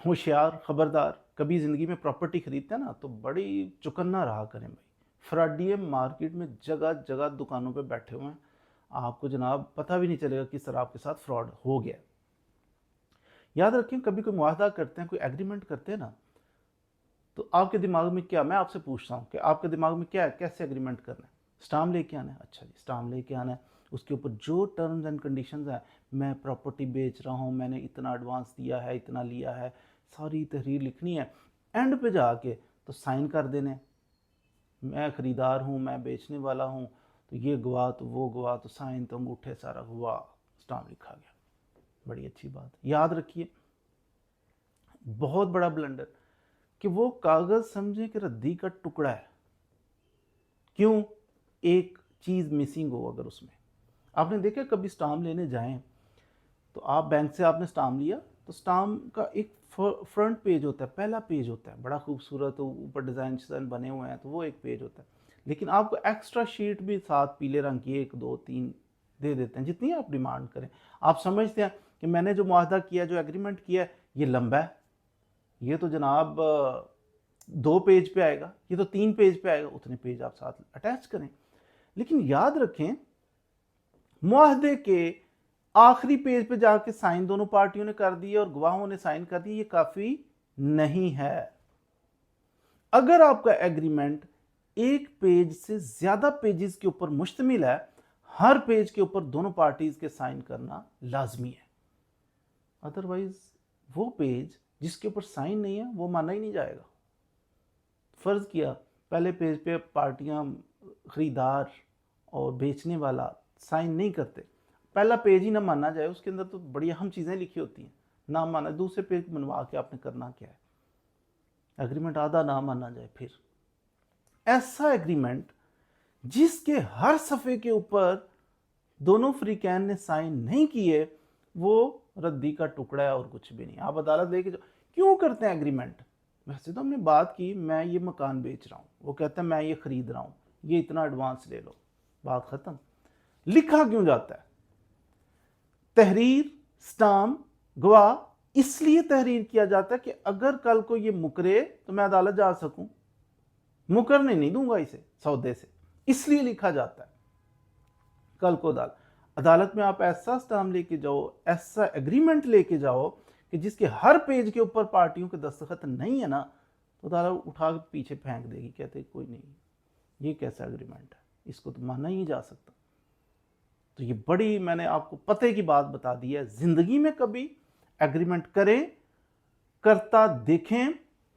होशियार, खबरदार, कभी ज़िंदगी में प्रॉपर्टी खरीदते हैं ना तो बड़ी चौकन्ना रहा करें भाई। फ्रॉडिये मार्केट में जगह जगह दुकानों पे बैठे हुए हैं, आपको जनाब पता भी नहीं चलेगा किस तरह आपके साथ फ्रॉड हो गया। याद रखें, कभी कोई मुआहदा करते हैं, कोई एग्रीमेंट करते हैं ना, तो आपके दिमाग में क्या, मैं आपसे पूछता हूँ कि आपके दिमाग में क्या है, कैसे एग्रीमेंट करना है? स्टाम्प लेके आना है, अच्छा जी स्टाम्प लेके आना है, उसके ऊपर जो टर्म्स एंड कंडीशंस हैं, मैं प्रॉपर्टी बेच रहा हूँ, मैंने इतना एडवांस दिया है, इतना लिया है, सारी तहरीर लिखनी है। एंड पे जाके तो साइन कर देने, मैं ख़रीदार हूँ, मैं बेचने वाला हूँ, तो ये गवाह तो वो गवाह, तो साइन तो अंगूठे सारा हुआ, स्टाम्प लिखा गया। बड़ी अच्छी बात, याद रखिए बहुत बड़ा ब्लंडर कि वो कागज़ समझे कि रद्दी का टुकड़ा है। क्यों? एक चीज़ मिसिंग हो अगर उसमें। आपने देखा कभी स्टाम्प लेने जाएं तो आप बैंक से आपने स्टाम्प लिया तो स्टाम्प का एक फ्रंट पेज होता है, पहला पेज होता है, बड़ा खूबसूरत, ऊपर डिज़ाइन बने हुए हैं, तो वो एक पेज होता है। लेकिन आपको एक्स्ट्रा शीट भी साथ पीले रंग की 1 2 3 दे देते हैं, जितनी आप डिमांड करें। आप समझते हैं कि मैंने जो मुआहदा किया, जो एग्रीमेंट किया है, ये लंबा है, ये तो जनाब 2 पेज पे आएगा, ये तो 3 पेज पे आएगा, उतने पेज आप साथ अटैच करें। लेकिन याद रखें, मुआहदे के आखिरी पेज पे जाके साइन दोनों पार्टियों ने कर दिए और गवाहों ने साइन कर दिए, ये काफी नहीं है। अगर आपका एग्रीमेंट एक पेज से ज्यादा पेजेस के ऊपर मुश्तमिल है, हर पेज के ऊपर दोनों पार्टीज के साइन करना लाजमी है। अदरवाइज वो पेज जिसके ऊपर साइन नहीं है वो माना ही नहीं जाएगा। फर्ज किया पहले पेज पे पार्टियां, खरीदार और बेचने वाला साइन नहीं करते, पहला पेज ही ना माना जाए, उसके अंदर तो बड़ी अहम चीज़ें लिखी होती हैं, ना माना, दूसरे पेज बनवा के आपने करना क्या है? एग्रीमेंट आधा ना माना जाए। फिर ऐसा एग्रीमेंट जिसके हर सफ़े के ऊपर दोनों फ्रीकैन ने साइन नहीं किए, वो रद्दी का टुकड़ा है और कुछ भी नहीं। आप अदालत लेके जाओ, क्यों करते हैं एग्रीमेंट? वैसे तो हमने बात की, मैं ये मकान बेच रहा हूँ, वो कहता है मैं ये खरीद रहा हूँ, ये इतना एडवांस ले लो, बात खत्म। लिखा क्यों जाता है? तहरीर, स्टाम्प, गवाह इसलिए तहरीर किया जाता है कि अगर कल को ये मुकरे तो मैं अदालत जा सकूं। मुकरने नहीं दूंगा इसे सौदे से, इसलिए लिखा जाता है। कल को अदालत में आप ऐसा स्टाम्प लेके जाओ, ऐसा एग्रीमेंट लेके जाओ कि जिसके हर पेज के ऊपर पार्टियों के दस्तखत नहीं है ना, तो अदालत उठा के पीछे फेंक देगी, कहते कोई नहीं, ये कैसा एग्रीमेंट है, इसको तो माना ही नहीं जा सकता। तो ये बड़ी मैंने आपको पते की बात बता दी है। जिंदगी में कभी एग्रीमेंट करें, करता देखें,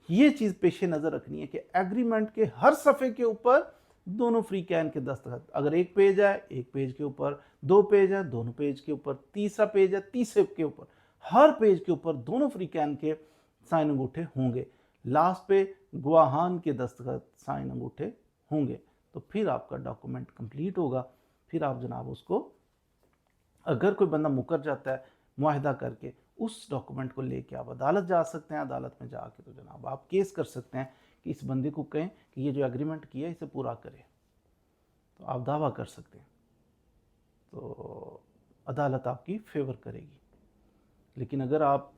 ये चीज पेशे नजर रखनी है कि एग्रीमेंट के हर सफे के ऊपर दोनों फ्री कैन के दस्तखत। अगर एक पेज है, एक पेज के ऊपर, 2 पेज है, दोनों पेज के ऊपर, तीसरा पेज है, तीसरे के ऊपर, हर पेज के ऊपर दोनों फ्री कैन के साइन अंगूठे होंगे। लास्ट पे गवाहान के दस्तखत, साइन अंगूठे होंगे। तो फिर आपका डॉक्यूमेंट कंप्लीट होगा। फिर आप जनाब उसको, अगर कोई बंदा मुकर जाता है मुआहिदा करके, उस डॉक्यूमेंट को लेके आप अदालत जा सकते हैं। अदालत में जाके तो जनाब आप केस कर सकते हैं कि इस बंदे को कहें कि ये जो एग्रीमेंट किया इसे पूरा करे, तो आप दावा कर सकते हैं, तो अदालत आपकी फेवर करेगी। लेकिन अगर आप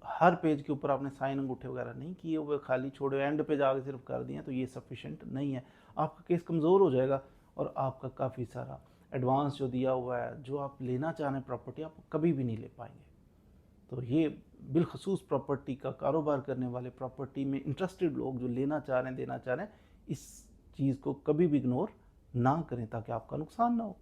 हर पेज के ऊपर आपने साइन अंगूठे वगैरह नहीं किए हुए, खाली छोड़े, एंड पे जाके सिर्फ कर दिए, तो ये सफिशेंट नहीं है। आपका केस कमज़ोर हो जाएगा और आपका काफ़ी सारा एडवांस जो दिया हुआ है, जो आप लेना चाह रहे हैं प्रॉपर्टी, आप कभी भी नहीं ले पाएंगे। तो ये बिलखसूस प्रॉपर्टी का कारोबार करने वाले, प्रॉपर्टी में इंटरेस्टेड लोग जो लेना चाह रहे हैं, देना चाह रहे हैं, इस चीज़ को कभी भी इग्नोर ना करें ताकि आपका नुकसान ना हो।